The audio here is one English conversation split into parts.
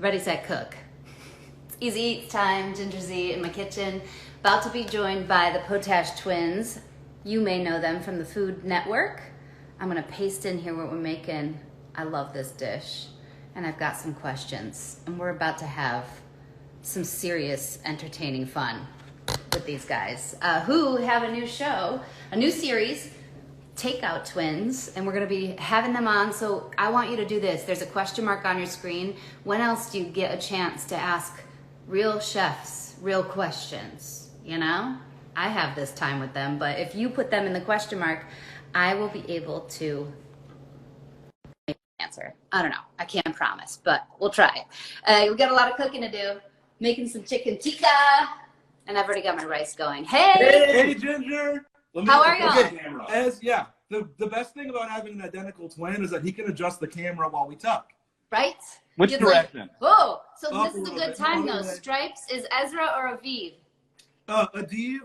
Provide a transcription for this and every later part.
Ready, set, cook. It's Easy Eats time. Ginger Zee in my kitchen. About to be joined by the Potash twins. You may know them from the Food Network. I'm gonna paste in here what we're making. I love this dish. And I've got some questions. And we're about to have some serious, entertaining fun with these guys who have a new show, a new series, Takeout Twins, and we're going to be having them on. So I want you to do this. There's a question mark on your screen. When else do you get a chance to ask real chefs real questions? You know, I have this time with them, but if you put them in the question mark, I will be able to answer. I don't know. I can't promise, but we'll try. We've got a lot of cooking to do. Making some chicken tikka, and I've already got my rice going. Hey, Ginger. How are y'all? The best thing about having an identical twin is that he can adjust the camera while we talk. Right? Which direction? Like, whoa. So Up this is a a good little time, bit. though. Stripes is Ezra or Aviv? Adiv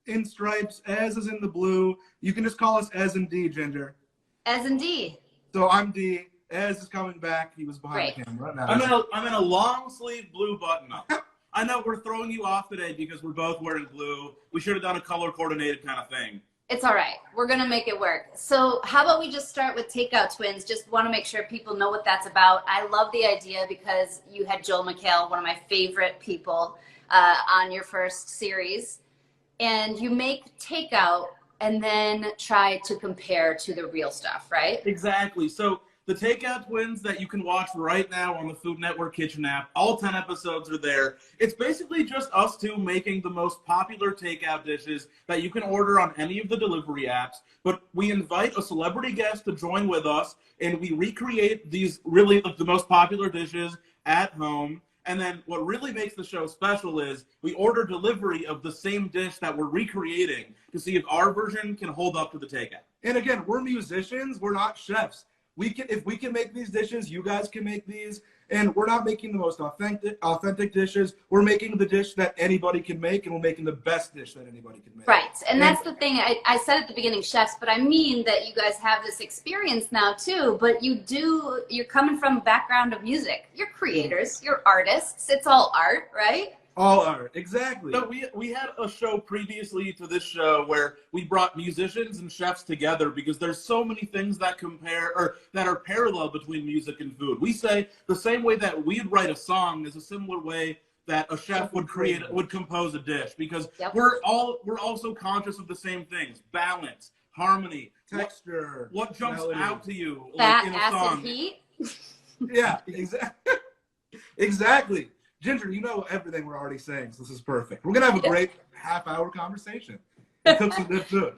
in stripes, Ez is in the blue. You can just call us Ez and D, Ginger. Ez and D. So I'm D. Ez is coming back. He was behind the camera. Now I'm in a long sleeve blue button up. I know we're throwing you off today because we're both wearing blue. We should have done a color coordinated kind of thing. It's all right. We're going to make it work. So how about we just start with Takeout Twins? Just want to make sure people know what that's about. I love the idea because you had Joel McHale, one of my favorite people, on your first series. And you make takeout and then try to compare to the real stuff, right? Exactly. So the Takeout Twins that you can watch right now on the Food Network Kitchen app, all 10 episodes are there. It's basically just us two making the most popular takeout dishes that you can order on any of the delivery apps. But we invite a celebrity guest to join with us, and we recreate these really the most popular dishes at home. And then what really makes the show special is we order delivery of the same dish that we're recreating to see if our version can hold up to the takeout. And again, we're musicians. We're not chefs. If we can make these dishes, you guys can make these. And we're not making the most authentic dishes. We're making the dish that anybody can make, and we're making the best dish that anybody can make. Right. And that's the thing. I said at the beginning, chefs, but I mean that you guys have this experience now too, but you're coming from a background of music. You're creators, you're artists. It's all art, right? All art, exactly. So we had a show previously to this show where we brought musicians and chefs together because there's so many things that that are parallel between music and food. We say the same way that we'd write a song is a similar way that a chef would compose a dish because we're also conscious of the same things: balance, harmony, texture, what jumps melody out to you Fat, in a acid, song. heat. Yeah, exactly. Ginger, you know everything we're already saying, so this is perfect. We're gonna have a great half-hour conversation and cook some good food.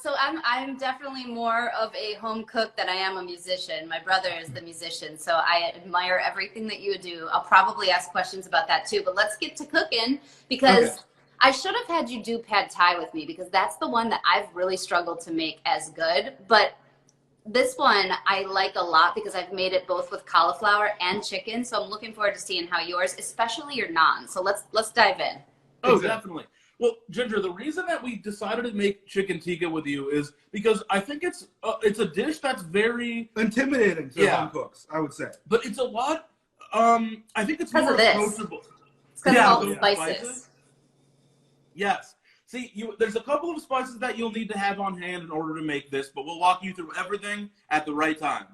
So I'm definitely more of a home cook than I am a musician. My brother is the musician, so I admire everything that you do. I'll probably ask questions about that too, but let's get to cooking because I should have had you do pad thai with me because that's the one that I've really struggled to make as good. But this one I like a lot because I've made it both with cauliflower and chicken. So I'm looking forward to seeing how yours, especially your naan. So let's dive in. Oh, definitely. Well, Ginger, the reason that we decided to make chicken tikka with you is because I think it's a dish that's very intimidating to home cooks, I would say. But it's a lot. I think it's more approachable. It's because of all the spices. Yes. See, there's a couple of spices that you'll need to have on hand in order to make this, but we'll walk you through everything at the right time.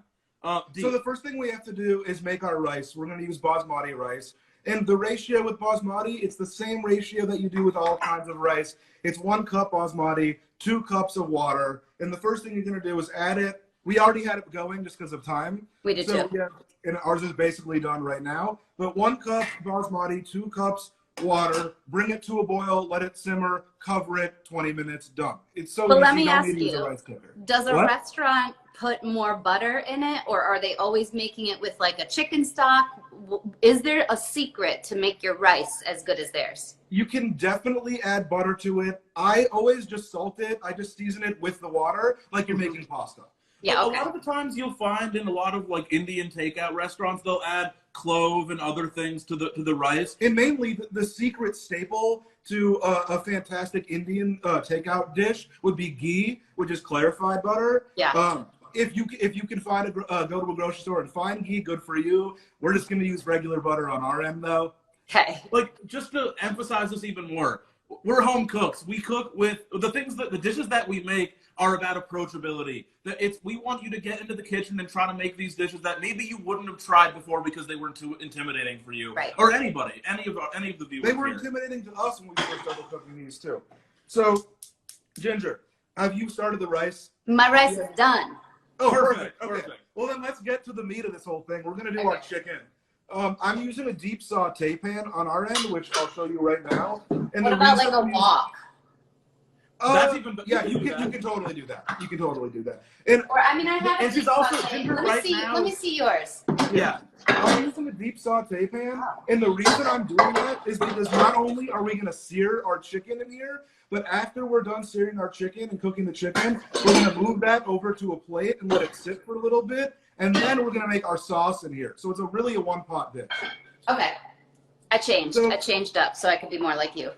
So the first thing we have to do is make our rice. We're going to use basmati rice. And the ratio with basmati, it's the same ratio that you do with all kinds of rice. It's 1 cup basmati, 2 cups of water. And the first thing you're going to do is add it. We already had it going just because of time. We did too. Yeah, and ours is basically done right now. But 1 cup basmati, 2 cups water, bring it to a boil, let it simmer, cover it, 20 minutes, done. It's so easy. But let me ask need to use a you, rice cooker. does a restaurant put more butter in it, or are they always making it with like a chicken stock? Is there a secret to make your rice as good as theirs? You can definitely add butter to it. I always just salt it. I just season it with the water like you're making pasta. Yeah, A lot of the times you'll find in a lot of like Indian takeout restaurants, they'll add clove and other things to the rice. And mainly the secret staple to a fantastic Indian takeout dish would be ghee, which is clarified butter. Yeah. if you can find go to a grocery store and find ghee, good for you. We're just going to use regular butter on our end, though. Okay. Like, just to emphasize this even more, we're home cooks. We cook with the dishes that we make are about approachability. We want you to get into the kitchen and try to make these dishes that maybe you wouldn't have tried before because they were too intimidating for you, right. Or anybody, any of the viewers. They were intimidating to us when we first started cooking these too. So, Ginger, have you started the rice? My rice is done. Oh, Perfect. Okay. Perfect. Well, then let's get to the meat of this whole thing. We're gonna do our chicken. I'm using a deep saute pan on our end, which I'll show you right now. And what about like a wok? That's even yeah, you can totally do that. You can totally do that. And or I mean, I have. And she's also Ginger right now. Let me see yours. Yeah. I'm using a deep saute pan, and the reason I'm doing that is because not only are we gonna sear our chicken in here, but after we're done searing our chicken and cooking the chicken, we're gonna move that over to a plate and let it sit for a little bit, and then we're gonna make our sauce in here. So it's really a one-pot dish. Okay. I changed up so I could be more like you.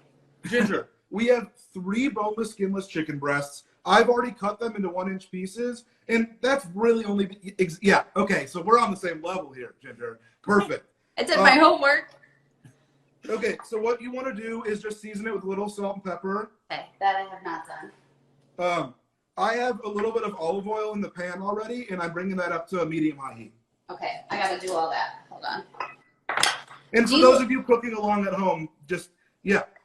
Ginger, we have 3 boneless, skinless chicken breasts. I've already cut them into 1-inch pieces, and that's really only, yeah, okay, so we're on the same level here, Ginger. Perfect. I did my homework. Okay, so what you want to do is just season it with a little salt and pepper. Okay, that I have not done. I have a little bit of olive oil in the pan already, and I'm bringing that up to a medium-high heat. Okay, I gotta do all that. Hold on. And for those of you cooking along at home, just,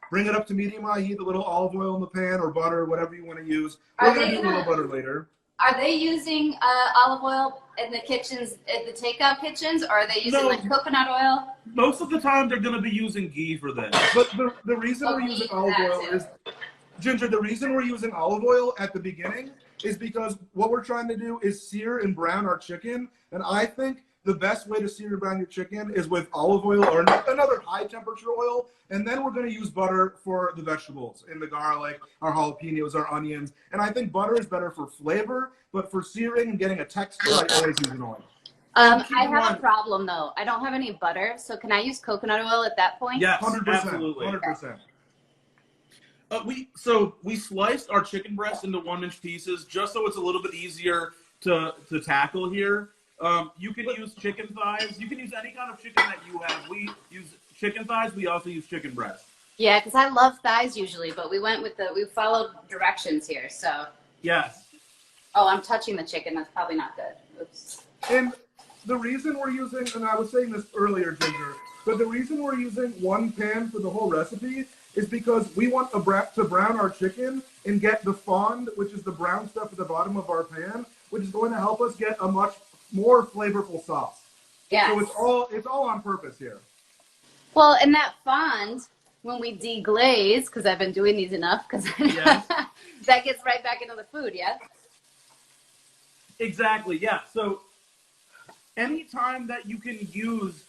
bring it up to medium-high heat, a little olive oil in the pan or butter, whatever you want to use. We're going to do a little butter later. Are they using olive oil in the kitchens, in the takeout kitchens, or are they using like coconut oil? Most of the time, they're going to be using ghee for this. But the reason we're using olive oil is, Ginger, the reason we're using olive oil at the beginning is because what we're trying to do is sear and brown our chicken. And I think the best way to sear and brown your chicken is with olive oil or another high temperature oil. And then we're going to use butter for the vegetables and the garlic, our jalapenos, our onions. And I think butter is better for flavor, but for searing and getting a texture, I always use an oil. I have a problem though. I don't have any butter, so can I use coconut oil at that point? Yes, 100%, absolutely. 100%. We sliced our chicken breast into 1-inch pieces just so it's a little bit easier to tackle here. You can use chicken thighs. You can use any kind of chicken that you have. We use chicken thighs. We also use chicken breast. Yeah, because I love thighs usually, but we followed directions here, so. Yes. Oh, I'm touching the chicken. That's probably not good. Oops. And the reason we're using, and I was saying this earlier, Ginger, but the reason we're using one pan for the whole recipe is because we want to brown our chicken and get the fond, which is the brown stuff at the bottom of our pan, which is going to help us get a much more flavorful sauce. Yeah. So it's all on purpose here. Well, and that fond, when we deglaze, because I've been doing these enough, because that gets right back into the food, yeah? Exactly, yeah. So anytime that you can use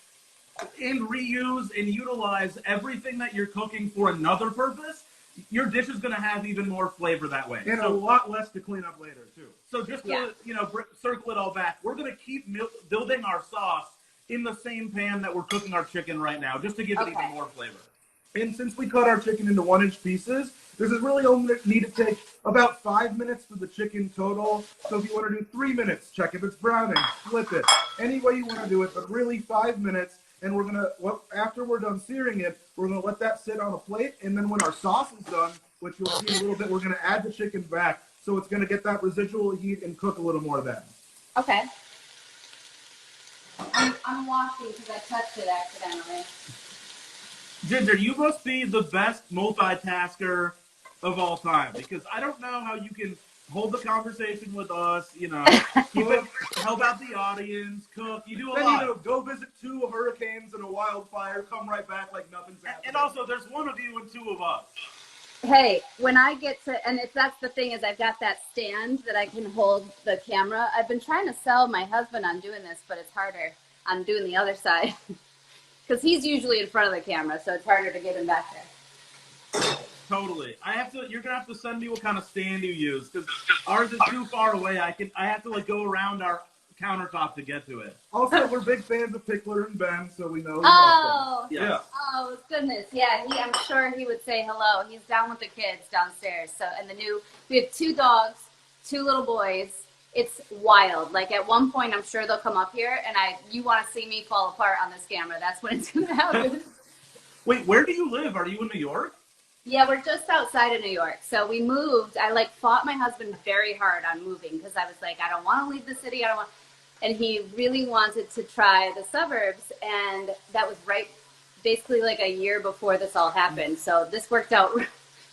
and reuse and utilize everything that you're cooking for another purpose, your dish is going to have even more flavor that way. And a lot less to clean up later, too. So just to, circle it all back, we're going to keep building our sauce in the same pan that we're cooking our chicken right now, just to give it even more flavor. And since we cut our chicken into 1-inch pieces, this is really only need to take about 5 minutes for the chicken total. So if you want to do 3 minutes, check if it's browning, flip it. Any way you want to do it, but really 5 minutes. And we're gonna, after we're done searing it, we're gonna let that sit on a plate. And then when our sauce is done, which you'll see in a little bit, we're gonna add the chicken back. So it's gonna get that residual heat and cook a little more then. Okay. I'm washing because I touched it accidentally. Ginger, you must be the best multitasker of all time, because I don't know how you can hold the conversation with us, help out the audience, cook. You do a lot. Go visit 2 hurricanes and a wildfire, come right back like nothing's happened. And also, there's one of you and 2 of us. Hey, when I get to, and if that's the thing is I've got that stand that I can hold the camera. I've been trying to sell my husband on doing this, but it's harder on doing the other side. Because he's usually in front of the camera, so it's harder to get him back there. Totally. You're gonna have to send me what kind of stand you use, because ours is too far away. I have to go around our countertop to get to it. Also, we're big fans of Pickler and Ben, so we know. Yeah. Oh goodness, yeah. I'm sure he would say hello. He's down with the kids downstairs. So, and we have 2 dogs, 2 little boys, It's wild. Like at one point, I'm sure they'll come up here, and you want to see me fall apart on this camera. That's when it's gonna happen. Wait, where do you live? Are you in New York? Yeah, we're just outside of New York. So we moved. I like fought my husband very hard on moving because I was like, I don't want to leave the city. I don't want. And he really wanted to try the suburbs, and that was basically like a year before this all happened. So this worked out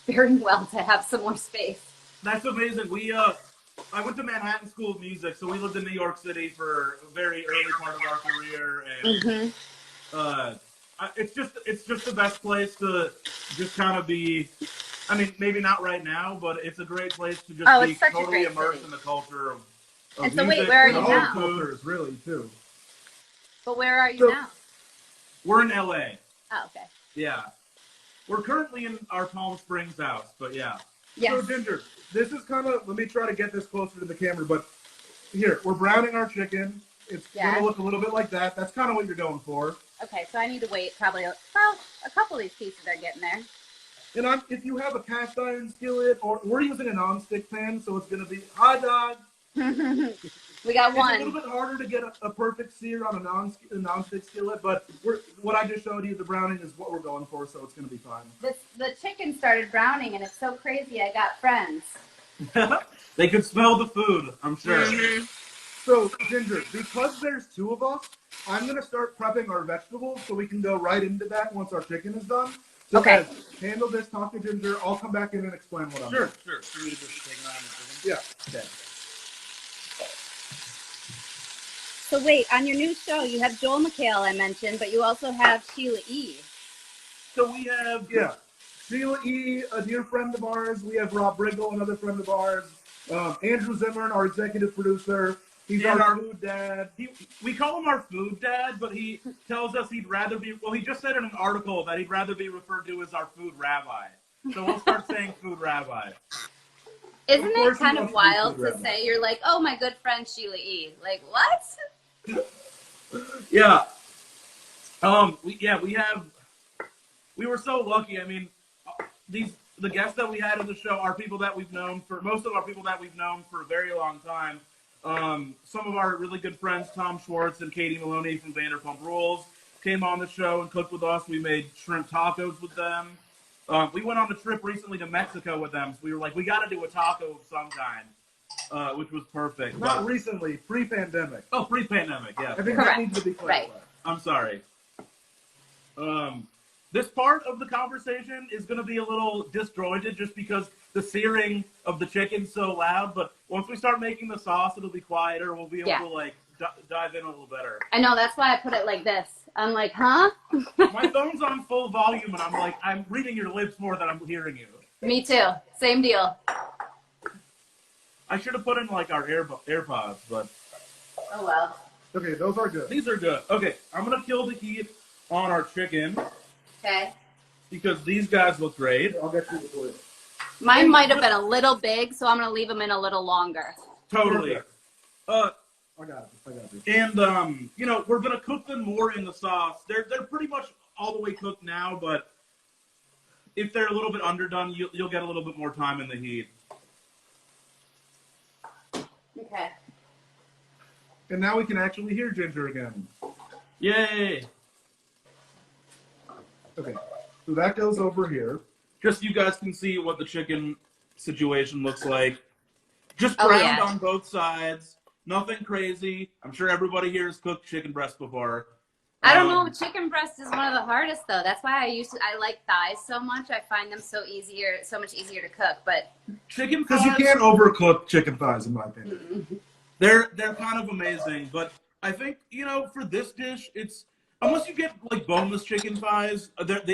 very well to have some more space. That's amazing. I went to Manhattan School of Music, so we lived in New York City for a very early part of our career, and it's just the best place to just kind of be. I mean, maybe not right now, but it's a great place to just be totally immersed in the culture of and so music, wait, where are you all now? cultures, really, too. But where are you now? We're in LA. Oh, okay. Yeah. We're currently in our Palm Springs house, but yeah. Yes. So, Ginger, this is kind of, let me try to get this closer to the camera, but here, we're browning our chicken. It's going to look a little bit like that. That's kind of what you're going for. Okay, so I need to wait probably, a couple of these pieces are getting there. And if you have a cast iron skillet, or we're using a non-stick pan, so it's going to be, hi, dog. We got one. It's a little bit harder to get a perfect sear on a non-stick skillet, but what I just showed you, the browning is what we're going for, so it's going to be fine. The chicken started browning, and it's so crazy. I got friends. They could smell the food, I'm sure. So, Ginger, because there's two of us, I'm going to start prepping our vegetables so we can go right into that once our chicken is done. So Okay. Handle this, talk to Ginger. I'll come back in and explain what I'm doing. Sure. For me to just take an eye on the chicken. Yeah. Okay. So wait, on your new show, you have Joel McHale, I mentioned, but you also have Sheila E. So we have Sheila E., a dear friend of ours. We have Rob Briggle, another friend of ours. Andrew Zimmern, our executive producer. He's our food dad. We call him our food dad, but he tells us he'd rather be, well, he just said in an article that he'd rather be referred to as our food rabbi. So we'll start saying food rabbi. Isn't it kind of wild to say you're like, oh, my good friend Sheila E. Like, what? Yeah. We were so lucky. I mean, the guests that we had on the show are people that we've known for, most of our people that we've known for a very long time. Some of our really good friends, Tom Schwartz and Katie Maloney from Vanderpump Rules, came on the show and cooked with us. We made shrimp tacos with them. We went on a trip recently to Mexico with them, so we were like, we got to do a taco of some kind, which was perfect. Not recently, pre-pandemic. Oh, pre-pandemic, yeah. I think that needs to be clarified. Right. I'm sorry. This part of the conversation is going to be a little disjointed just because the searing of the chicken's so loud, but once we start making the sauce, it'll be quieter. We'll be able to, like, dive in a little better. I know, that's why I put it like this. I'm like, huh? My phone's on full volume, and I'm like, I'm reading your lips more than I'm hearing you. Me too. Same deal. I should have put in, like, our AirPods, but... Oh, well. Okay, those are good. These are good. Okay, I'm going to kill the heat on our chicken. Okay. Because these guys look great. I'll get you the plate. Mine might have been a little big, so I'm going to leave them in a little longer. Totally. I got it. And, you know, we're going to cook them more in the sauce. They're pretty much all the way cooked now, but if they're a little bit underdone, you'll get a little bit more time in the heat. Okay. And now we can actually hear Ginger again. Yay! Okay, so that goes over here. Just so you guys can see what the chicken situation looks like. Just browned on both sides. Nothing crazy. I'm sure everybody here has cooked chicken breast before. I don't know. Chicken breast is one of the hardest, though. That's why I like thighs so much. I find them so much easier to cook. But chicken thighs, because you can't overcook chicken thighs, in my opinion. They're kind of amazing. But I think, you know, for this dish, it's unless you get like boneless chicken thighs,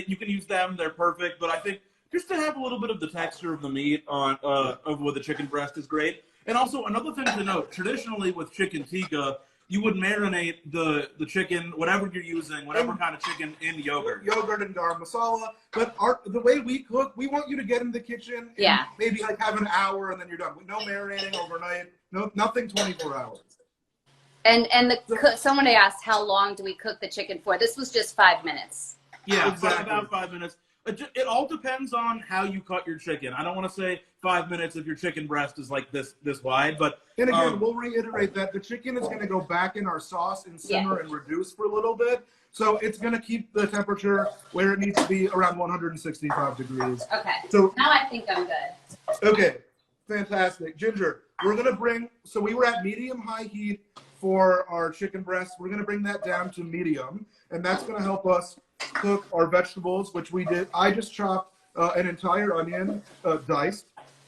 you can use them. They're perfect. But I think just to have a little bit of the texture of the meat with the chicken breast is great. And also another thing to note: traditionally with chicken tikka, you would marinate the chicken, whatever you're using, whatever kind of chicken, in yogurt. Yogurt and garam masala. But the way we cook, we want you to get in the kitchen and maybe like have an hour and then you're done. No marinating overnight. Nothing 24 hours. And somebody asked how long do we cook the chicken for? This was just 5 minutes. Yeah, exactly. About 5 minutes. It all depends on how you cut your chicken. I don't want to say 5 minutes if your chicken breast is like this wide, but And again, we'll reiterate that the chicken is going to go back in our sauce and simmer and reduce for a little bit. So it's going to keep the temperature where it needs to be, around 165 degrees. Okay. So now I think I'm good. Okay, fantastic. Ginger, we're going to bring, so we were at medium-high heat for our chicken breast. We're going to bring that down to medium, and that's going to help us cook our vegetables, which we did. I just chopped an entire onion, diced.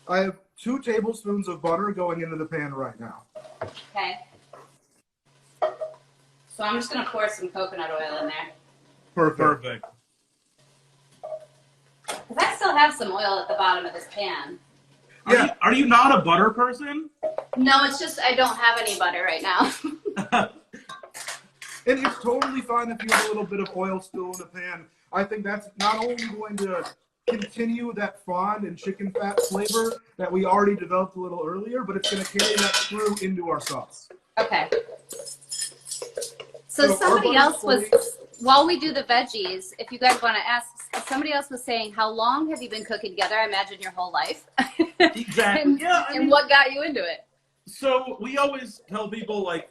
I have 2 tablespoons of butter going into the pan right now. Okay. So I'm just going to pour some coconut oil in there. Perfect. Because I still have some oil at the bottom of this pan. Are you not a butter person? No, it's just I don't have any butter right now. And it's totally fine if you have a little bit of oil still in the pan. I think that's not only going to continue that fond and chicken fat flavor that we already developed a little earlier, but it's going to carry that through into our sauce. Okay. So somebody else was, while we do the veggies, if you guys want to ask, somebody else was saying, how long have you been cooking together? I imagine your whole life. Exactly. And what got you into it? So we always tell people, like,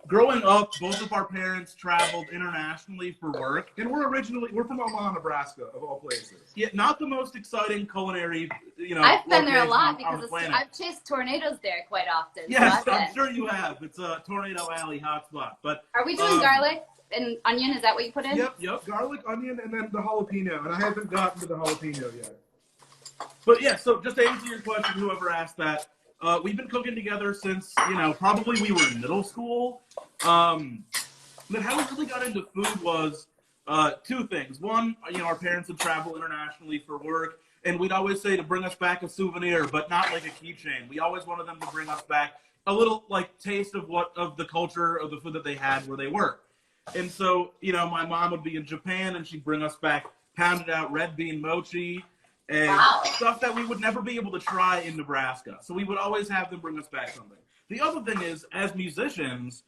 growing up, both of our parents traveled internationally for work. And we're from Omaha, Nebraska, of all places. Yeah, not the most exciting culinary, I've been there a lot on because the I've chased tornadoes there quite often. Yes, so I'm sure you have. It's a Tornado Alley hotspot. But are we doing garlic and onion? Is that what you put in? Yep. Garlic, onion, and then the jalapeno. And I haven't gotten to the jalapeno yet. But yeah, so just to answer your question, whoever asked that, we've been cooking together since, probably we were in middle school. But how we really got into food was 2 things. One, our parents would travel internationally for work, and we'd always say to bring us back a souvenir, but not like a keychain. We always wanted them to bring us back a little taste of the culture of the food that they had where they were. And so, my mom would be in Japan, and she'd bring us back pounded out red bean mochi and stuff that we would never be able to try in Nebraska. So we would always have them bring us back something. The other thing is, as musicians,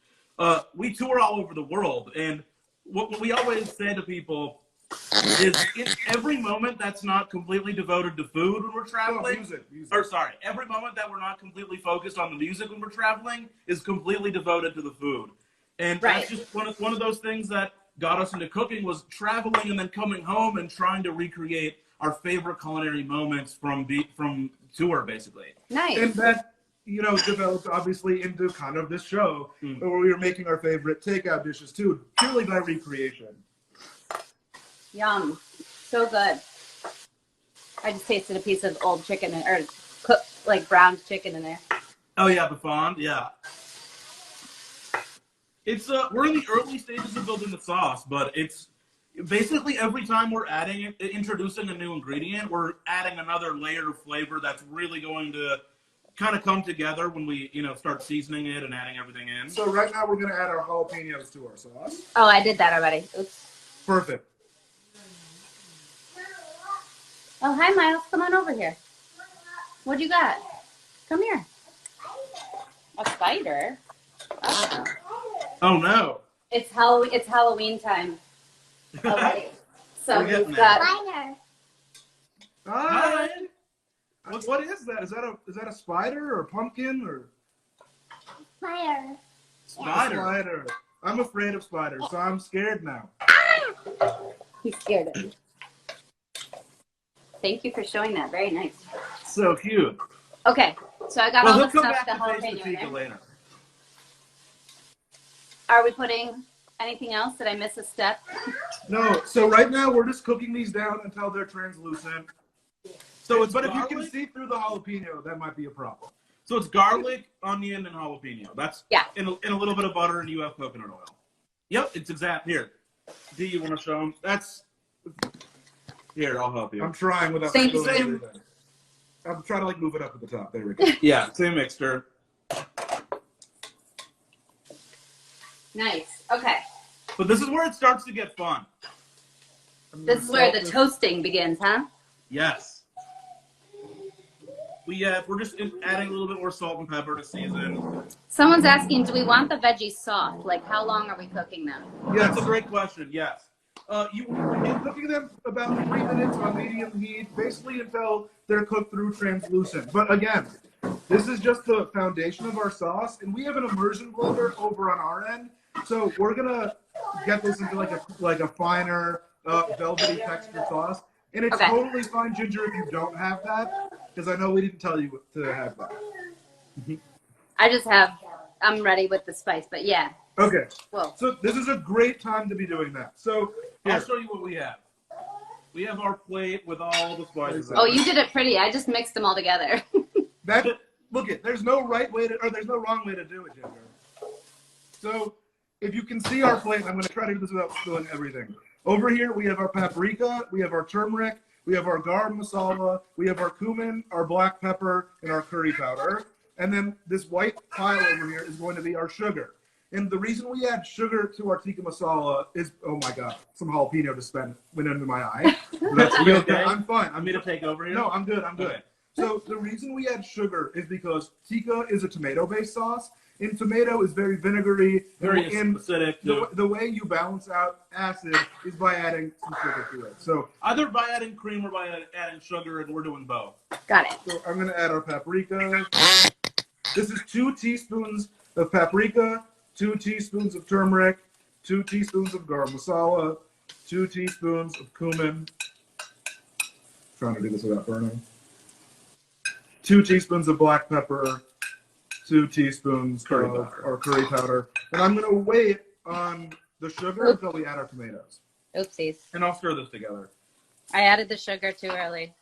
we tour all over the world, and what we always say to people is, in every moment that's not completely devoted to food when we're traveling, music. Every moment that we're not completely focused on the music when we're traveling is completely devoted to the food. And that's just one of those things that got us into cooking, was traveling and then coming home and trying to recreate our favorite culinary moments from tour, basically. Nice. And that, developed obviously into kind of this show where we were making our favorite takeout dishes too, purely by recreation. Yum. So good. I just tasted a piece of old chicken or cooked, browned chicken in there. Oh yeah, the fond, yeah. It's we're in the early stages of building the sauce, but it's basically every time we're introducing a new ingredient, we're adding another layer of flavor that's really going to kind of come together when we, start seasoning it and adding everything in. So right now we're going to add our jalapenos to our sauce. Oh, I did that already. Oops. Perfect. Oh, hi, Miles. Come on over here. What you got? Come here. A spider? Oh, oh no. It's Halloween time already. So we've got spider. Hi. What is that? Is that a spider or a pumpkin or Spider. Spider. I'm afraid of spiders, so I'm scared now. He's scared of me. Thank you for showing that. Very nice. So cute. Okay, so I got all the stuff, the jalapeno in there. Later. Are we putting anything else? Did I miss a step? No. So right now we're just cooking these down until they're translucent. So but if you can see through the jalapeno, that might be a problem. So it's garlic, onion, and jalapeno. That's in a little bit of butter, and you have coconut oil. Yep, it's exact. Here, do you want to show them? That's here. I'll help you. I'm trying without Same. everything. I'm trying to move it up at the top. There we go. Yeah, same mixture. Nice. Okay. But this is where it starts to get fun. This is where the toasting begins, huh? Yes. We're just adding a little bit more salt and pepper to season. Someone's asking, do we want the veggies soft? How long are we cooking them? Yeah, that's a great question. Yes. You're cooking them about 3 minutes on medium heat, basically until they're cooked through translucent. But again, this is just the foundation of our sauce, and we have an immersion blender over on our end. So we're gonna get this into like a finer, velvety texture sauce, and it's totally fine, Ginger, if you don't have that, because I know we didn't tell you to have that. I'm ready with the spice, but yeah. Okay. Whoa. So this is a great time to be doing that. So I'll show you what we have. We have our plate with all the spices. Oh, you did it pretty. I just mixed them all together. There's no right way there's no wrong way to do it, Ginger. So if you can see our plate, I'm going to try to do this without spilling everything. Over here, we have our paprika, we have our turmeric, we have our garam masala, we have our cumin, our black pepper, and our curry powder. And then this white pile over here is going to be our sugar. And the reason we add sugar to our tikka masala is, oh my God, some jalapeno just went into my eye. That's real okay. I'm fine. I'm going to take over here? No, I'm good. I'm good. Okay. So the reason we add sugar is because tikka is a tomato-based sauce, and tomato is very vinegary. Very acidic. The way you balance out acid is by adding some sugar to it. So either by adding cream or by adding sugar, and we're doing both. Got it. So I'm going to add our paprika. This is 2 teaspoons of paprika, 2 teaspoons of turmeric, 2 teaspoons of garam masala, 2 teaspoons of cumin. Trying to do this without burning. 2 teaspoons of black pepper, 2 teaspoons of our curry powder. And I'm going to wait on the sugar until we add our tomatoes. Oopsies. And I'll stir this together. I added the sugar too early.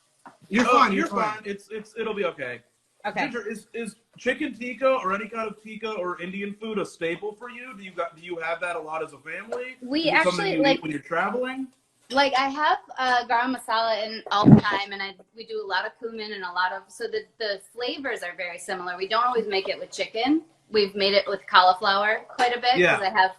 You're fine. You're fine. It'll be okay. Okay. Ginger, is chicken tikka or any kind of tikka or Indian food a staple for you? Do you have that a lot as a family? We actually like when you're traveling. Like I have garam masala in all the time, and we do a lot of cumin and a lot of the flavors are very similar. We don't always make it with chicken. We've made it with cauliflower quite a bit because I have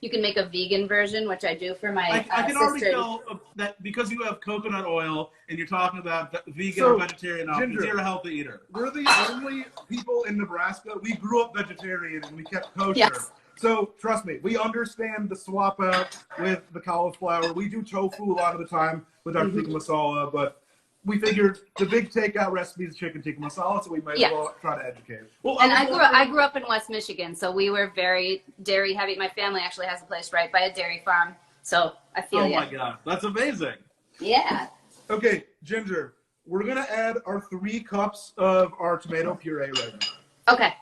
you can make a vegan version, which I do for my I can sister. already tell that because you have coconut oil and you're talking about vegan or vegetarian options. Ginger, you're a healthy eater. We're the only people in Nebraska. We grew up vegetarian and we kept kosher. Yes. So trust me, we understand the swap out with the cauliflower. We do tofu a lot of the time with our tikka masala, but we figured the big takeout recipe is chicken tikka masala, so we might as well try to educate. Well, and I grew up in West Michigan, so we were very dairy heavy. My family actually has a place right by a dairy farm, so I feel Oh my God, that's amazing. Yeah. Okay, Ginger, we're gonna add our 3 cups of our tomato puree right now. Okay.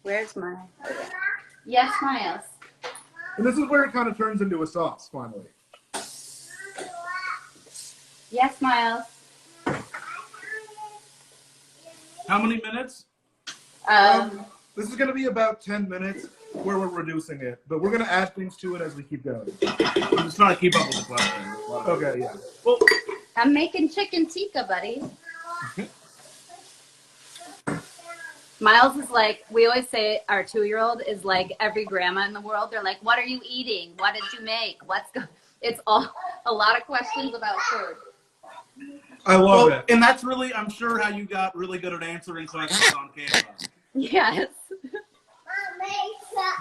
Where's my? Yes, Miles. And this is where it kind of turns into a sauce, finally. Yes, Miles. How many minutes? This is going to be about 10 minutes where we're reducing it, but we're going to add things to it as we keep going. I'm just trying to keep up with the question. Okay, yeah. Well, I'm making chicken tikka, buddy. Miles is like, we always say our 2-year-old is like every grandma in the world. They're like, what are you eating? What did you make? It's all a lot of questions about food. I love it. And that's really, I'm sure, how you got really good at answering questions on camera. Yes.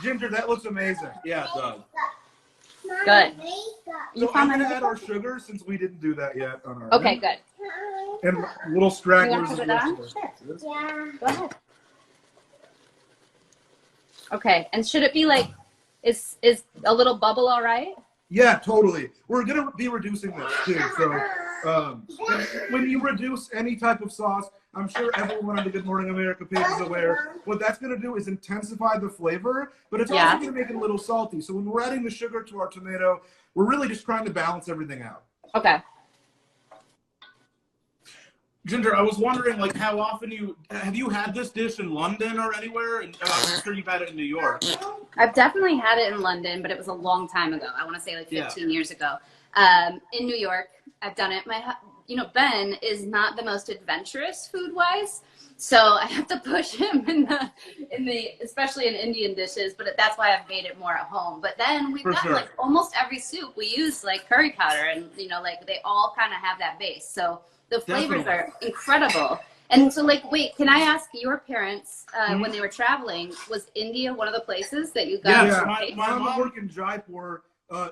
Ginger, that looks amazing. Yeah, it does. Good. So I'm going to add our sugar since we didn't do that yet on our Okay, end. good. And little stragglers. You want to put it on? Yeah. Go ahead. Okay, and should it be like, is a little bubble all right? Yeah, totally. We're going to be reducing this too. So when you reduce any type of sauce, I'm sure everyone on the Good Morning America page is aware. What that's going to do is intensify the flavor, but it's also going to make it a little salty. So when we're adding the sugar to our tomato, we're really just trying to balance everything out. Okay. Ginger, I was wondering, like, how often have you had this dish in London or anywhere? And I'm sure you've had it in New York. I've definitely had it in London, but it was a long time ago. I want to say like 15 years ago. In New York, I've done it. Ben is not the most adventurous food-wise, so I have to push him in the especially in Indian dishes. But that's why I've made it more at home. But then we've got like almost every soup we use like curry powder, and like they all kind of have that base. So the flavors are incredible. And so, wait, can I ask your parents, when they were traveling, was India one of the places that you got? Yeah, my mom worked in Jaipur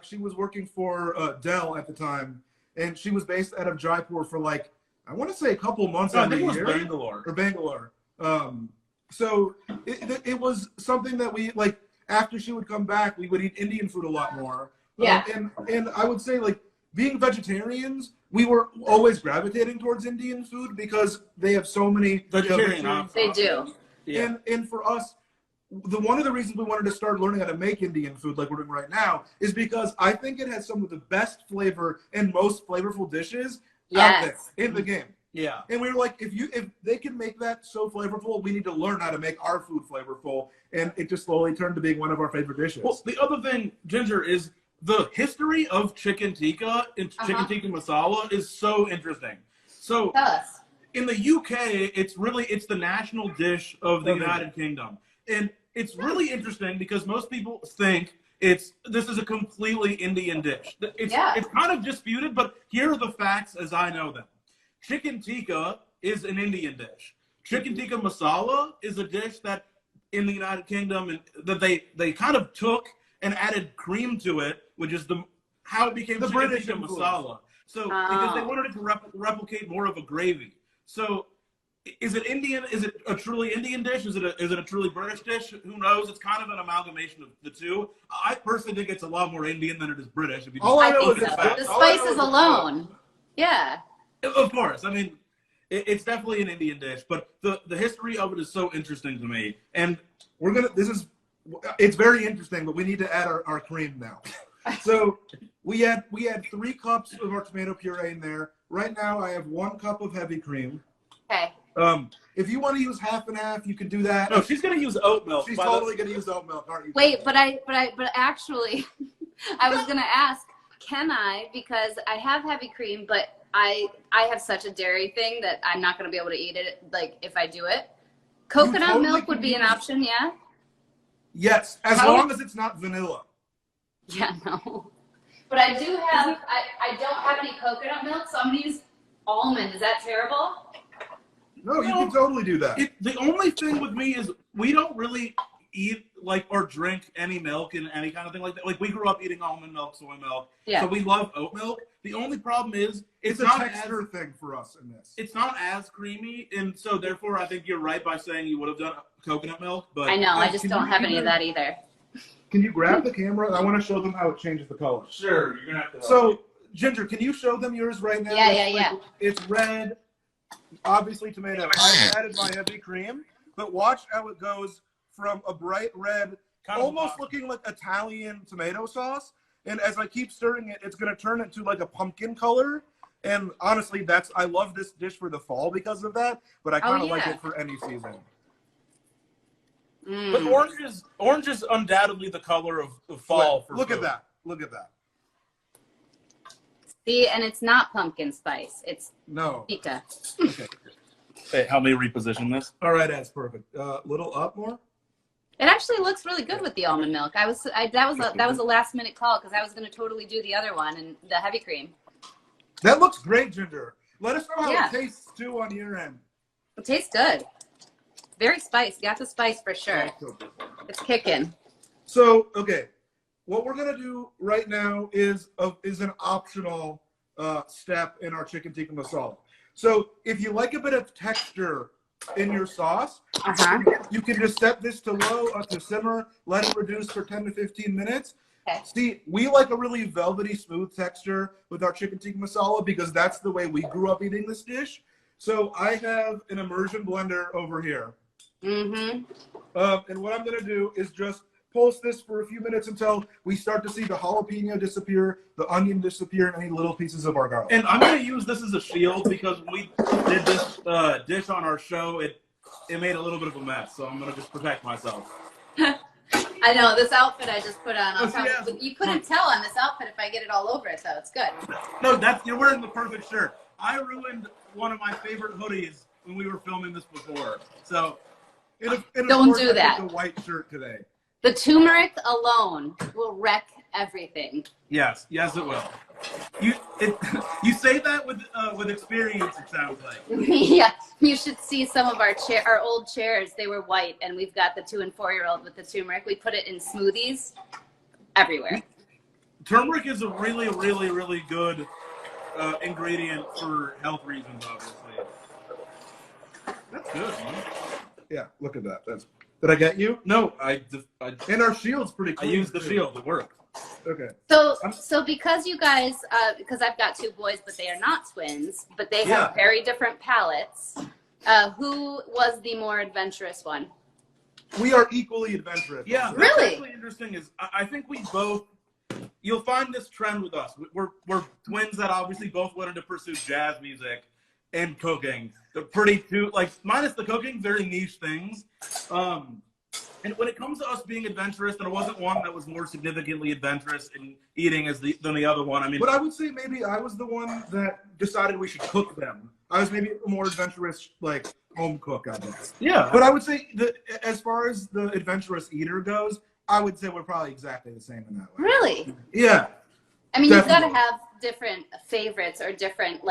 she was working for Dell at the time, and she was based out of Jaipur for like, I want to say a couple months No, I out of think the it was year. Bangalore. Or Bangalore. So it was something that we, like, after she would come back, we would eat Indian food a lot more. Yeah. And I would say, like, being vegetarians, we were always gravitating towards Indian food because they have so many Vegetarian options. They do. Yeah. And for us, one of the reasons we wanted to start learning how to make Indian food like we're doing right now is because I think it has some of the best flavor and most flavorful dishes out there in the game. Yeah. And we were like, if they can make that so flavorful, we need to learn how to make our food flavorful. And it just slowly turned to being one of our favorite dishes. Well, the other thing, Ginger, is the history of chicken tikka and chicken tikka masala is so interesting. So Tell us. in the UK, it's the national dish of the United Kingdom. And it's really interesting because most people think this is a completely Indian dish. It's kind of disputed, but here are the facts as I know them. Chicken tikka is an Indian dish. Chicken tikka masala is a dish that in the United Kingdom and that they kind of took and added cream to it, which is how it became the chicken tikka masala. So because they wanted it to replicate more of a gravy. So is it Indian? Is it a truly Indian dish? Is it a truly British dish? Who knows? It's kind of an amalgamation of the two. I personally think it's a lot more Indian than it is British. If you All I know is the spices alone. Yeah. Of course. I mean, it's definitely an Indian dish, but the history of it is so interesting to me. And it's very interesting, but we need to add our cream now. So we had 3 cups of our tomato puree in there. Right now I have 1 cup of heavy cream. Okay. If you want to use half and half, you can do that. No, she's gonna use oat milk. She's totally gonna use oat milk, aren't you? Wait, but actually, I was gonna ask, can I? Because I have heavy cream, but I have such a dairy thing that I'm not gonna be able to eat it. Like if I do it, coconut milk would be an option. Yeah. Yes, as long as it's not vanilla. Yeah, no. But I do have. I don't have any coconut milk, so I'm gonna use almond. Is that terrible? No, you can totally do that. The only thing with me is we don't really eat or drink any milk and any kind of thing like that. Like we grew up eating almond milk, soy milk. Yeah. So we love oat milk. The only problem is it's a not texture thing for us in this. It's not as creamy, and so therefore I think you're right by saying you would have done coconut milk. But I know. I just don't have any of that either. Can you grab the camera? I want to show them how it changes the color. Sure, you're gonna have to. So, Ginger, can you show them yours right now? Yeah. It's red, obviously tomato. I added my heavy cream, but watch how it goes from a bright red, almost looking like Italian tomato sauce, and as I keep stirring it, it's going to turn into like a pumpkin color. And honestly, I love this dish for the fall because of that, but I kind of like it for any season. But orange is undoubtedly the color of fall. Look at that. Look at that. See, and it's not pumpkin spice. It's Tikka. Okay. Hey, help me reposition this. All right, that's perfect. Little up more. It actually looks really good with the almond milk. That was a last minute call because I was going to totally do the other one and the heavy cream. That looks great, Ginger. Let us know how it tastes too on your end. It tastes good. Very spicy. Got the spice for sure. It's kicking. So, okay, what we're gonna do right now is an optional step in our chicken tikka masala. So, if you like a bit of texture in your sauce, you can just set this to low, to simmer, let it reduce for 10 to 15 minutes. Okay. See, we like a really velvety, smooth texture with our chicken tikka masala because that's the way we grew up eating this dish. So I have an immersion blender over here. And what I'm going to do is just pulse this for a few minutes until we start to see the jalapeno disappear, the onion disappear, and any little pieces of our garlic. And I'm going to use this as a shield because when we did this dish on our show, it made a little bit of a mess. So I'm going to just protect myself. I know, this outfit I just put on top. You couldn't tell on this outfit if I get it all over it, so it's good. No, you're wearing the perfect shirt. I ruined one of my favorite hoodies when we were filming this before. So don't do that. The white shirt today. The turmeric alone will wreck everything. Yes, it will. You say that with experience. It sounds like. Yeah, you should see some of our old chairs. They were white, and we've got the 2- and 4-year-old with the turmeric. We put it in smoothies everywhere. turmeric is a really, really, really good ingredient for health reasons, obviously. That's good, man. Yeah, look at that. Did I get you? No, And our shield's pretty I clean. used the shield. It worked. Okay. So because you guys, because I've got two boys, but they are not twins, but they have very different palates. Who was the more adventurous one? We are equally adventurous. Yeah, Really? what's actually interesting is I think we both. You'll find this trend with us. We're twins that obviously both wanted to pursue jazz music and cooking. They're pretty two, like minus the cooking, very niche things. And when it comes to us being adventurous, there wasn't one that was more significantly adventurous in eating than the other one. I mean, But I would say maybe I was the one that decided we should cook them. I was maybe a more adventurous, like, home cook, I guess. yeah. But I would say that as far as the adventurous eater goes, I would say we're probably exactly the same in that way. Really? Yeah. I mean, Definitely. you've got to have different favorites or different,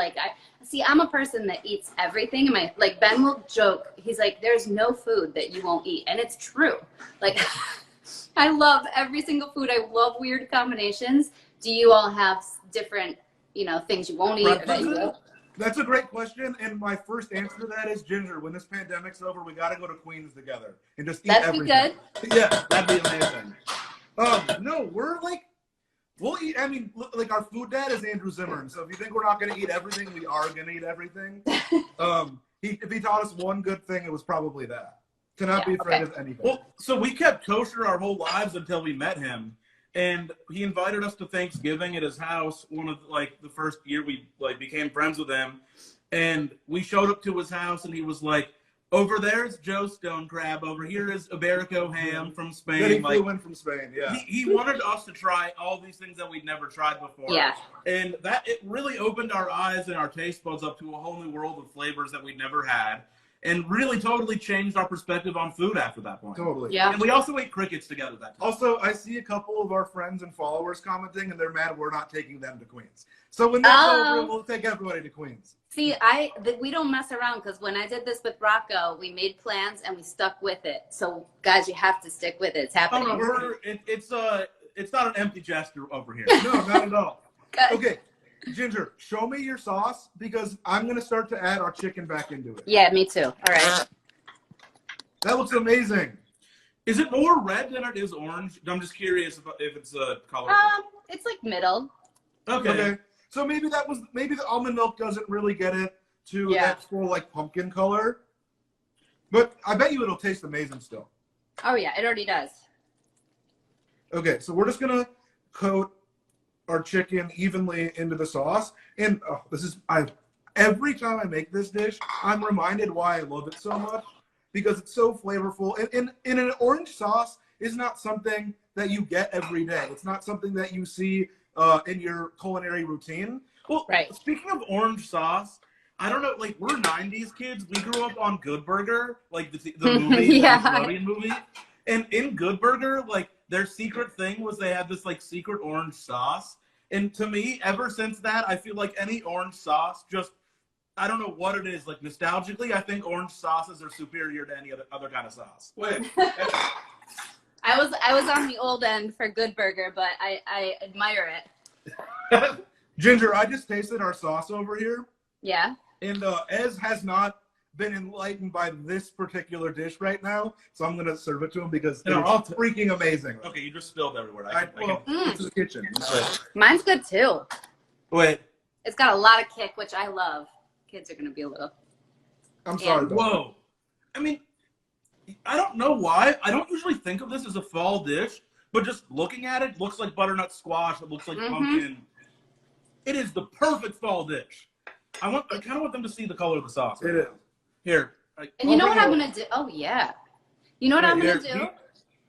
I'm a person that eats everything. Like Ben will joke, he's like, there's no food that you won't eat. And it's true. Like, I love every single food. I love weird combinations. Do you all have different, things you won't eat? Or that you will? That's a great question, and my first answer to that is Ginger. When this pandemic's over, we got to go to Queens together and just eat That'd be everything. good. Yeah, that'd be amazing. No, we'll eat. I mean, like our food dad is Andrew Zimmern, so if you think we're not going to eat everything, we are going to eat everything. If he taught us one good thing, it was probably that. To not be afraid of anything. Well, so we kept kosher our whole lives until we met him. And he invited us to Thanksgiving at his house. One of the first year we became friends with him, and we showed up to his house, and he was like, "Over there's Joe Stone Crab. Over here is Iberico ham from Spain." Then he flew in from Spain. Yeah. He wanted us to try all these things that we'd never tried before. Yeah. And it really opened our eyes and our taste buds up to a whole new world of flavors that we'd never had. And really totally changed our perspective on food after that point. Totally. Yeah. And we also ate crickets together that time. Also, I see a couple of our friends and followers commenting, and they're mad we're not taking them to Queens. So when that's over, we'll take everybody to Queens. See, we don't mess around, because when I did this with Rocco, we made plans and we stuck with it. So guys, you have to stick with it. It's happening. It's not an empty gesture over here. No, not at all. Good. Okay, Ginger, show me your sauce, because I'm going to start to add our chicken back into it. Yeah, me too. All right. That looks amazing. Is it more red than it is orange? I'm just curious if it's a color. It's like middle. Okay. So maybe the almond milk doesn't really get it to that full like pumpkin color. But I bet you it'll taste amazing still. Oh yeah, it already does. Okay, so we're just gonna coat our chicken evenly into the sauce. And every time I make this dish, I'm reminded why I love it so much, because it's so flavorful. And an orange sauce is not something that you get every day. It's not something that you see in your culinary routine. Well, right. Speaking of orange sauce, I don't know, we're 90s kids. We grew up on Good Burger, the movie, the Nickelodeon movie. And in Good Burger, their secret thing was they had this, secret orange sauce. And to me, ever since that, I feel like any orange sauce I don't know what it is. Nostalgically, I think orange sauces are superior to any other kind of sauce. Wait. I was on the old end for Good Burger, but I admire it. Ginger, I just tasted our sauce over here. Yeah. And Ez has not been enlightened by this particular dish right now, so I'm going to serve it to him because it's freaking amazing. Okay, you just spilled everywhere. It's the kitchen. Mine's good too. Wait. It's got a lot of kick, which I love. Kids are going to be a little. I'm sorry. Whoa. I mean, I don't know why. I don't usually think of this as a fall dish, but just looking at it, looks like butternut squash. It looks like pumpkin. It is the perfect fall dish. I kind of want them to see the color of the sauce. It is. Here. And you know what I'm going to do? Oh, yeah. You know what I'm going to do?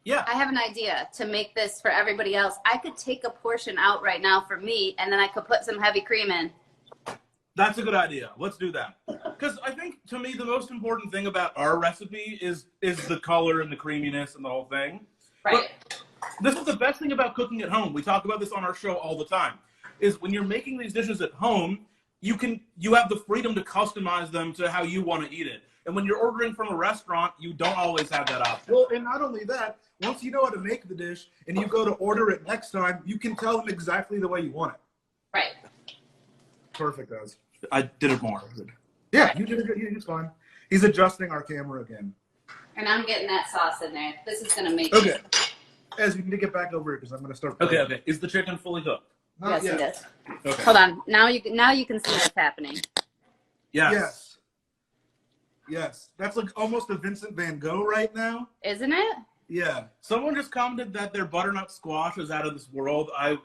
Yeah. I have an idea to make this for everybody else. I could take a portion out right now for me, and then I could put some heavy cream in. That's a good idea. Let's do that. Because I think, to me, the most important thing about our recipe is the color and the creaminess and the whole thing. Right. But this is the best thing about cooking at home. We talk about this on our show all the time. Is when you're making these dishes at home, you have the freedom to customize them to how you want to eat it. And when you're ordering from a restaurant, you don't always have that option. Well, and not only that, once you know how to make the dish and you go to order it next time, you can tell them exactly the way you want it. Right. Perfect, guys. I did it more. Yeah, you did it good. He's fine. He's adjusting our camera again. And I'm getting that sauce in there. This is going to make Okay. Ez, you need to get back over here because I'm going to start. Okay. Is the chicken fully cooked? Not Yes, yet. it is. Okay. Hold on. Now you can see what's happening. Yes. Yes. That's like almost a Vincent Van Gogh right now. Isn't it? Yeah. Someone just commented that their butternut squash is out of this world. I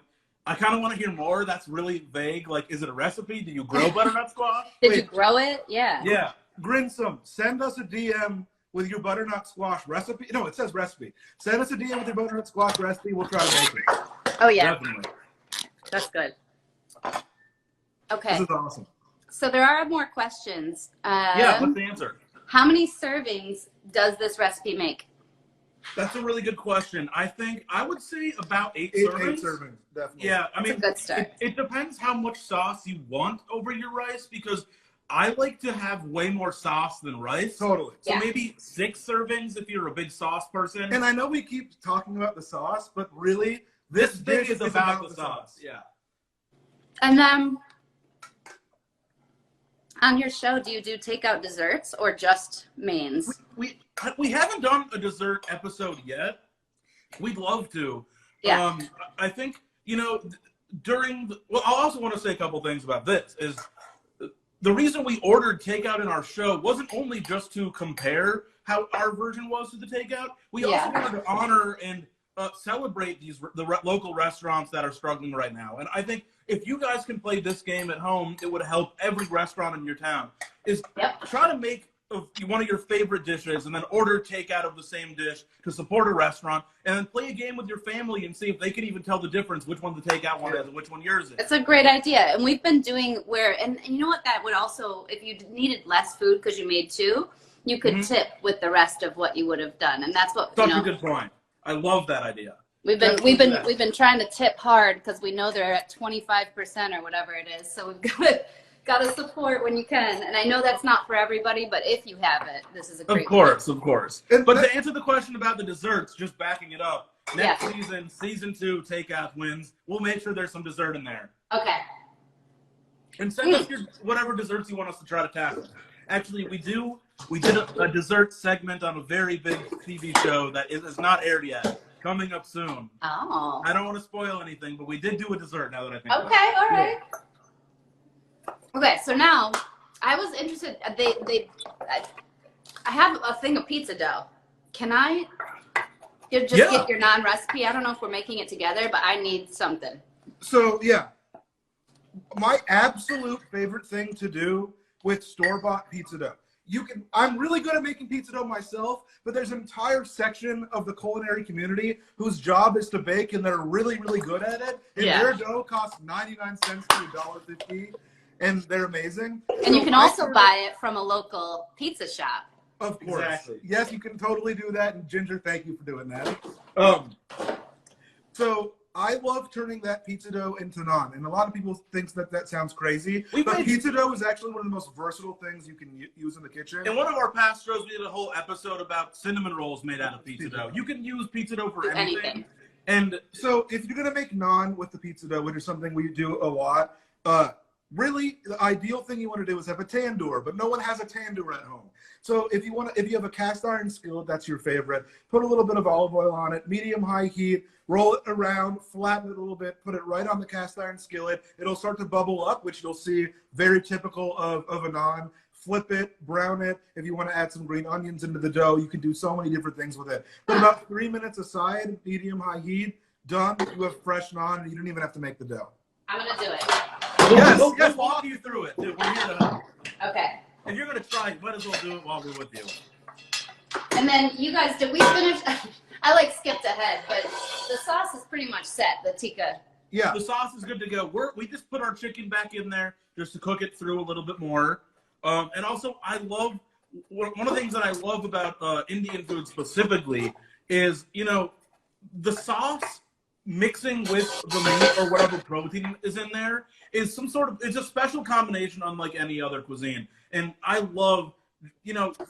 kind of want to hear more. That's really vague. Like, is it a recipe? Do you grow butternut squash? Did you grow it? Yeah. Yeah. Grinsome, send us a DM with your butternut squash recipe. No, it says recipe. Send us a DM with your butternut squash recipe. We'll try to make it. Oh, yeah. Definitely. That's good. Okay. This is awesome. So there are more questions. Yeah, what's the answer? How many servings does this recipe make? That's a really good question. I would say about eight Eight servings. servings, definitely. Yeah, I That's mean, a good start. it depends how much sauce you want over your rice, because I like to have way more sauce than rice. Totally. So Yeah. maybe 6 servings if you're a big sauce person. And I know we keep talking about the sauce, but really, this thing dish is about the sauce. Yeah. And on your show, do you do takeout desserts or just mains? We haven't done a dessert episode yet. We'd love to. Yeah. I think, I also want to say a couple things about this is the reason we ordered takeout in our show wasn't only just to compare how our version was to the takeout. We also wanted to honor and celebrate the local restaurants that are struggling right now. And I think if you guys can play this game at home, it would help every restaurant in your town. Try to make one of your favorite dishes and then order takeout of the same dish to support a restaurant, and then play a game with your family and see if they can even tell the difference which one the takeout one is and which one yours is. It's a great idea. And we've been doing and you know what, that would also, if you needed less food because you made 2, you could tip with the rest of what you would have done. And that's what, Such a good point. I love that idea. We've been trying to tip hard because we know they're at 25% or whatever it is. So we've got to support when you can. And I know that's not for everybody, but if you have it, this is a great Of course. But to answer the question about the desserts, just backing it up, next season 2, takeout wins. We'll make sure there's some dessert in there. Okay. And send us whatever desserts you want us to try to tackle. Actually, we did a dessert segment on a very big TV show that is not aired yet. Coming up soon. Oh. I don't want to spoil anything, but we did do a dessert now that I think Okay, all right. Okay, so now I was interested. I have a thing of pizza dough. Can I get your non-recipe? I don't know if we're making it together, but I need something. So, yeah. My absolute favorite thing to do with store-bought pizza dough. I'm really good at making pizza dough myself, but there's an entire section of the culinary community whose job is to bake, and they're really, really good at it. And their dough costs 99 cents to $1.50, and they're amazing. And you can also buy it from a local pizza shop. Of course. Exactly. Yes, you can totally do that. And Ginger, thank you for doing that. So I love turning that pizza dough into naan. And a lot of people think that sounds crazy. But pizza dough is actually one of the most versatile things you can use in the kitchen. In one of our past shows, we did a whole episode about cinnamon rolls made out of pizza dough. You can use pizza dough for anything. And so if you're going to make naan with the pizza dough, which is something we do a lot, really the ideal thing you want to do is have a tandoor, but no one has a tandoor at home. So if you have a cast iron skillet, that's your favorite, put a little bit of olive oil on it, medium high heat, roll it around, flatten it a little bit, put it right on the cast iron skillet. It'll start to bubble up, which you'll see very typical of a naan. Flip it, brown it. If you want to add some green onions into the dough, you can do so many different things with it. But about 3 minutes aside, medium high heat, done. You have fresh naan, and you don't even have to make the dough. I'm going to do it. We'll walk you through it, dude. We're here to help. Okay. If you're going to try, you might as well do it while we're with you. And then you guys, did we finish? I skipped ahead, but the sauce is pretty much set, the tikka. Yeah. The sauce is good to go. We just put our chicken back in there just to cook it through a little bit more. And also, one of the things that I love about Indian food specifically is, the sauce mixing with the meat or whatever protein is in there is it's a special combination unlike any other cuisine. And I love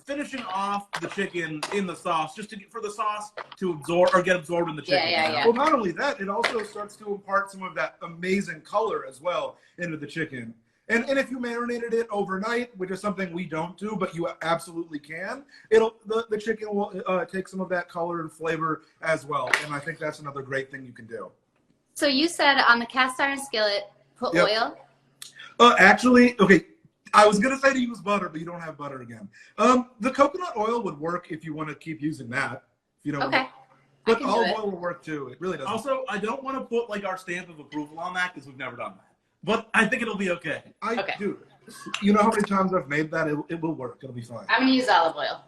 finishing off the chicken in the sauce just for the sauce to absorb or get absorbed in the chicken. Yeah. Well, not only that, it also starts to impart some of that amazing color as well into the chicken. And if you marinated it overnight, which is something we don't do, but you absolutely can, the chicken will take some of that color and flavor as well. And I think that's another great thing you can do. So you said on the cast iron skillet, put oil? Actually, okay, I was going to say to use butter, but you don't have butter again. The coconut oil would work if you want to keep using that. If you don't Okay. But olive oil will work too. It really doesn't. Also, I don't want to put like our stamp of approval on that because we've never done that. But I think it'll be okay. Dude, you know how many times I've made that? It will work. It'll be fine. I'm going to use olive oil.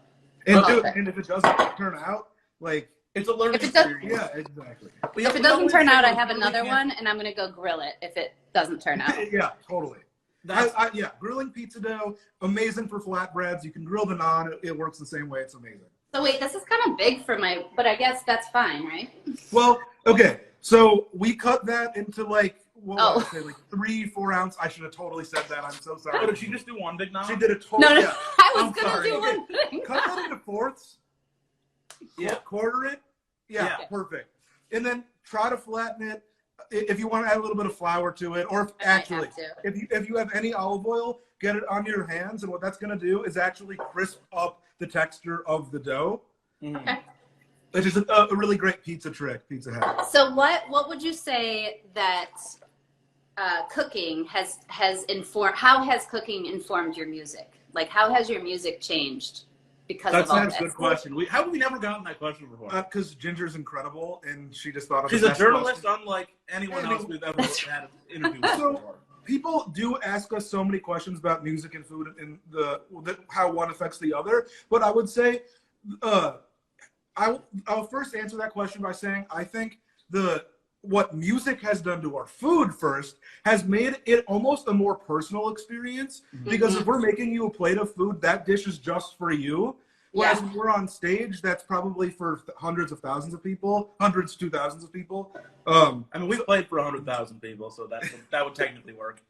And if it doesn't turn out, like, it's a learning experience. Yeah, exactly. If it doesn't turn out, I have another one, and I'm going to go grill it if it doesn't turn out. Yeah, totally. Grilling pizza dough, amazing for flatbreads. You can grill the naan. It works the same way. It's amazing. So wait, this is kind of big for but I guess that's fine, right? Well, okay. So we cut that into like, what would I say, like 3-4 ounce. I should have totally said that. I'm so sorry. Oh, did she just do one big naan? She did a total. No, Yeah. I was going to do one thing. Cut that into fourths. Yeah. Quarter it. Yeah, perfect. And then try to flatten it. If you want to add a little bit of flour to it, or if you have any olive oil, get it on your hands, and what that's going to do is actually crisp up the texture of the dough. Okay. Which is a really great pizza trick, Pizza Hut. So what would you say that cooking has informed? How has cooking informed your music? Like, how has your music changed because of all this? That's a good question. How have we never gotten that question before? Because Ginger's incredible, and she just thought of She's the a best journalist, question. unlike anyone else we've ever had an interview with before. People do ask us so many questions about music and food and how one affects the other, but I would say I'll first answer that question by saying I think what music has done to our food first has made it almost a more personal experience, because if we're making you a plate of food, that dish is just for you. Whereas when we're on stage, that's probably for hundreds of thousands of people, hundreds to thousands of people. I mean, we played for 100,000 people, so that would technically work.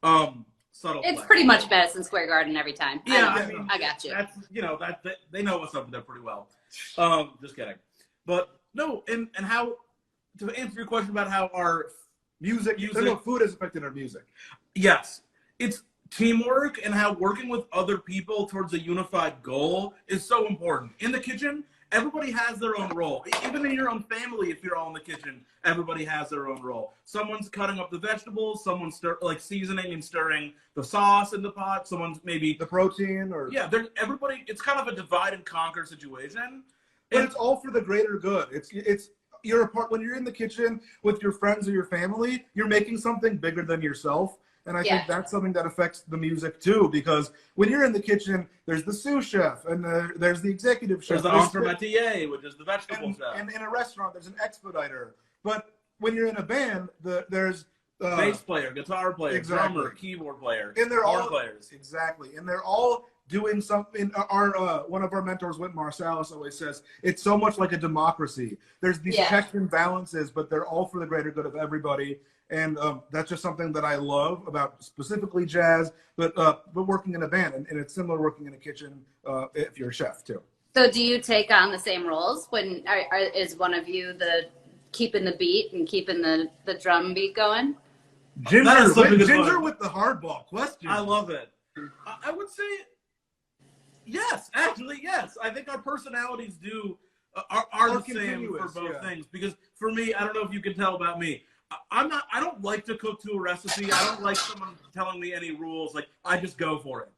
Subtle. It's pretty much Madison Square Garden every time. Yeah, I got you. That's they know what's up there pretty well. Just kidding. But no, and how to answer your question about how our food has affected our music. Yes, it's teamwork and how working with other people towards a unified goal is so important. In the kitchen, everybody has their own role. Even in your own family, if you're all in the kitchen, everybody has their own role. Someone's cutting up the vegetables, someone's seasoning and stirring the sauce in the pot, someone's maybe the protein, or everybody. It's kind of a divide and conquer situation. But it's all for the greater good. You're a part when you're in the kitchen with your friends or your family, you're making something bigger than yourself. And I think that's something that affects the music too, because when you're in the kitchen, there's the sous chef and there's the executive chef. There's the entremetier, which is the vegetable chef. And in a restaurant, there's an expediter. But when you're in a band, there's bass player, guitar player, drummer, keyboard player, and they're all players. Exactly, and they're all doing something. One of our mentors, Masala, always says it's so much like a democracy. There's these checks and balances, but they're all for the greater good of everybody. And that's just something that I love about specifically jazz, but working in a band, and it's similar working in a kitchen if you're a chef too. So do you take on the same roles when is one of you the keeping the beat and keeping the drum beat going? Ginger with the hardball question. I love it. I would say yes, actually yes. I think our personalities are the same for both things, because for me, I don't know if you can tell about me. I don't like to cook to a recipe. I don't like someone telling me any rules. Like, I just go for it.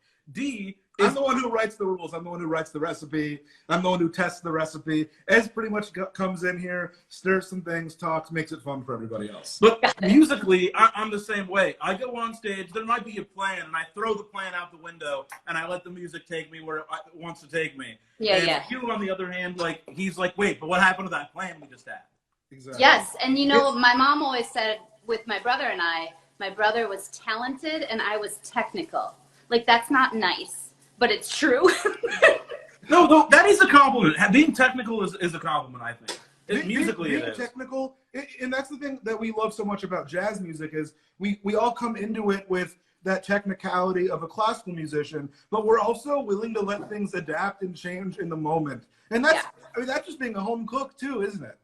I'm the one who writes the rules. I'm the one who writes the recipe. I'm the one who tests the recipe. Ez pretty much comes in here, stirs some things, talks, makes it fun for everybody else. But musically, I'm the same way. I go on stage, there might be a plan, and I throw the plan out the window, and I let the music take me where it wants to take me. Hugh, on the other hand, he's like, wait, but what happened to that plan we just had? Exactly. Yes, and my mom always said with my brother and I, my brother was talented and I was technical. Like, that's not nice, but it's true. No, that is a compliment. Being technical is a compliment, I think. Musically, it is. Technical, and that's the thing that we love so much about jazz music is we all come into it with that technicality of a classical musician, but we're also willing to let things adapt and change in the moment. And that's, I mean, that's just being a home cook too, isn't it?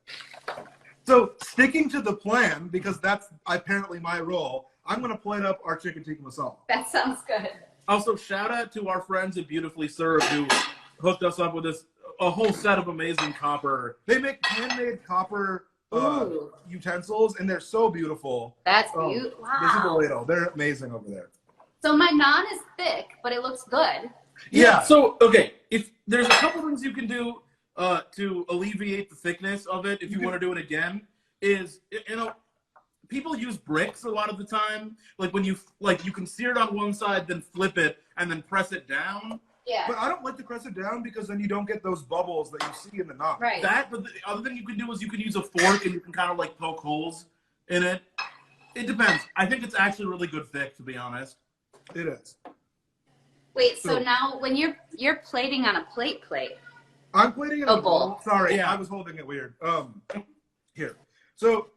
So sticking to the plan, because that's apparently my role, I'm going to plate up our chicken tikka masala. That sounds good. Also, shout out to our friends at Beautifully Served who hooked us up with a whole set of amazing copper. They make handmade copper utensils, and they're so beautiful. That's beautiful. Wow. This is the ladle. They're amazing over there. So my naan is thick, but it looks good. Yeah. So, okay, if there's a couple things you can do to alleviate the thickness of it, if you want to do it again, is, you know, people use bricks a lot of the time. Like when you can sear it on one side, then flip it, and then press it down. Yeah. But I don't like to press it down because then you don't get those bubbles that you see in the naan. Right. But the other thing you can do is you can use a fork and you can kind of like poke holes in it. It depends. I think it's actually really good thick, to be honest. It is. Wait, so now when you're plating on a plate. I'm plating it in A a bowl. bowl. Sorry, Yeah. I was holding it weird. Here. So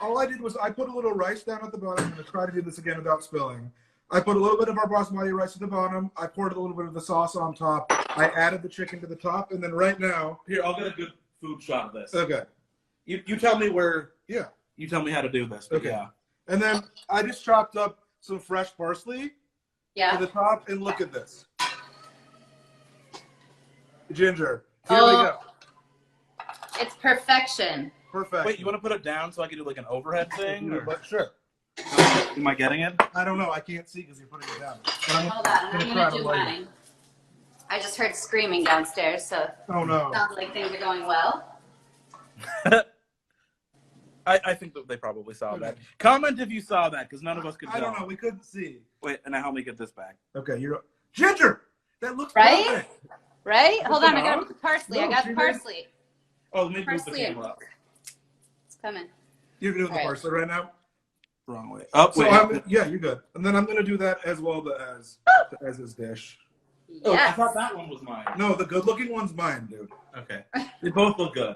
all I did was I put a little rice down at the bottom. I'm going to try to do this again without spilling. I put a little bit of our basmati rice at the bottom. I poured a little bit of the sauce on top. I added the chicken to the top. And then right now... Here, I'll get a good food shot of this. Okay. You tell me where... Yeah. You tell me how to do this. But Okay. Yeah. And then I just chopped up some fresh parsley Yeah. to the top. And look at this. Ginger. Here we go. It's perfection. Perfect. Wait, you want to put it down so I can do like an overhead thing? Or... But sure. Am I getting it? I don't know. I can't see because you're putting it down. But Hold on, I'm gonna do mine. I just heard screaming downstairs, so Oh no. sounds like things are going well. I think that they probably saw that. Comment if you saw that, because none of us could I tell. don't know. We couldn't see. Wait, and now help me get this back. Okay, you're Ginger. That looks Right? perfect. Right? Hold on, I on? got the parsley. No, I got the she parsley. Oh, let me move the Parsley. camera up. It's coming. You're doing the Right. parsley right now. Wrong way. Oh, So wait. yeah, you're good. And then I'm gonna do that as well as his dish. Oh, I Yes. thought that one was mine. No, the good-looking one's mine, dude. Okay. They both look good.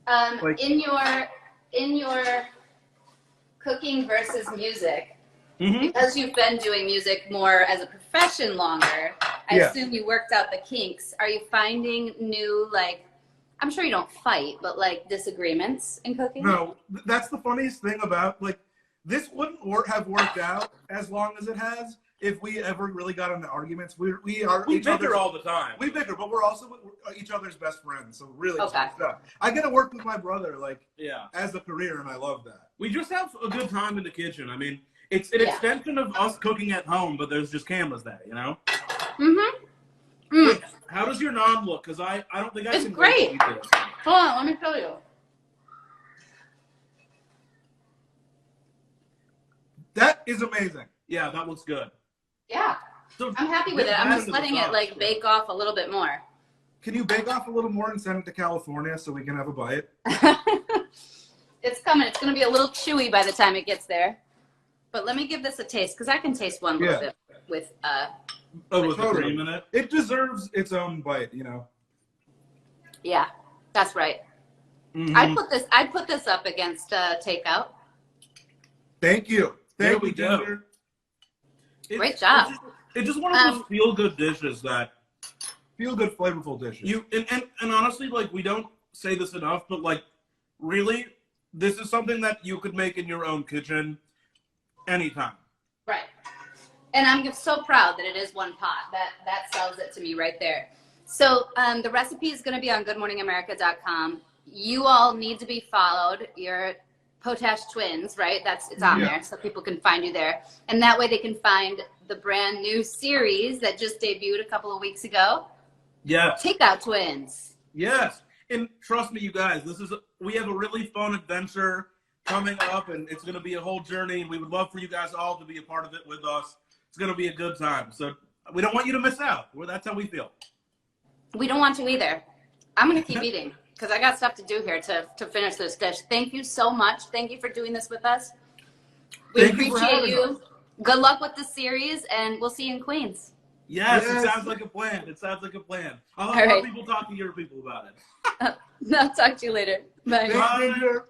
Like- In your cooking versus music, Mm-hmm. because you've been doing music more as a profession longer, I Yeah. assume you worked out the kinks. Are you finding new, like, I'm sure you don't fight, but like disagreements in cooking? No, that's the funniest thing about like this wouldn't have worked out as long as it has if we ever really got into arguments. We are We each other's- bicker all the time. We bicker, but we're also each other's best friends. So really, it's Okay. good stuff. I get to work with my brother like Yeah. as a career, and I love that. We just have a good time in the kitchen. I mean, it's an Yeah. extension of us cooking at home, but there's just cameras there, you know? Mm-hmm. Mm. How does your naan look? Because I don't think I It's can great. wait to eat this. Hold on, let me show you. That is amazing. Yeah, that looks good. Yeah, So I'm happy with dip it. I'm that just into the letting it sauce. like bake off a little bit more. Can you bake off a little more and send it to California so we can have a bite? It's coming. It's going to be a little chewy by the time it gets there. But let me give this a taste, because I can taste one little bit with Oh, with the Totally. cream in it? It deserves its own bite, you know. yeah, that's right. Mhm. I'd put this up against takeout. Thank you. There Thank we you, go. Ginger. Great job. It's just one of those feel-good dishes that Feel good, flavorful dishes. you and honestly, like, we don't say this enough, but like, really, this is something that you could make in your own kitchen anytime. Right. And I'm so proud that it is one pot. That sells it to me right there. So the recipe is going to be on goodmorningamerica.com. You all need to be followed. You're Potash Twins, right? It's on there, so people can find you there. And that way they can find the brand new series that just debuted a couple of weeks ago. Yes. Takeout Twins. Yes. And trust me, you guys, we have a really fun adventure coming up, and it's going to be a whole journey, and we would love for you guys all to be a part of it with us. It's going to be a good time. So we don't want you to miss out. Well, that's how we feel. We don't want to either. I'm going to keep eating because I got stuff to do here to finish this dish. Thank you so much. Thank you for doing this with us. We Thank you for appreciate having you. us. Good luck with the series, and we'll see you in Queens. Yes, Yes. It sounds like a plan. It sounds like a plan. I'll All have more right. people talk to your people about it. I'll talk to you later. Bye. Thanks, Ginger.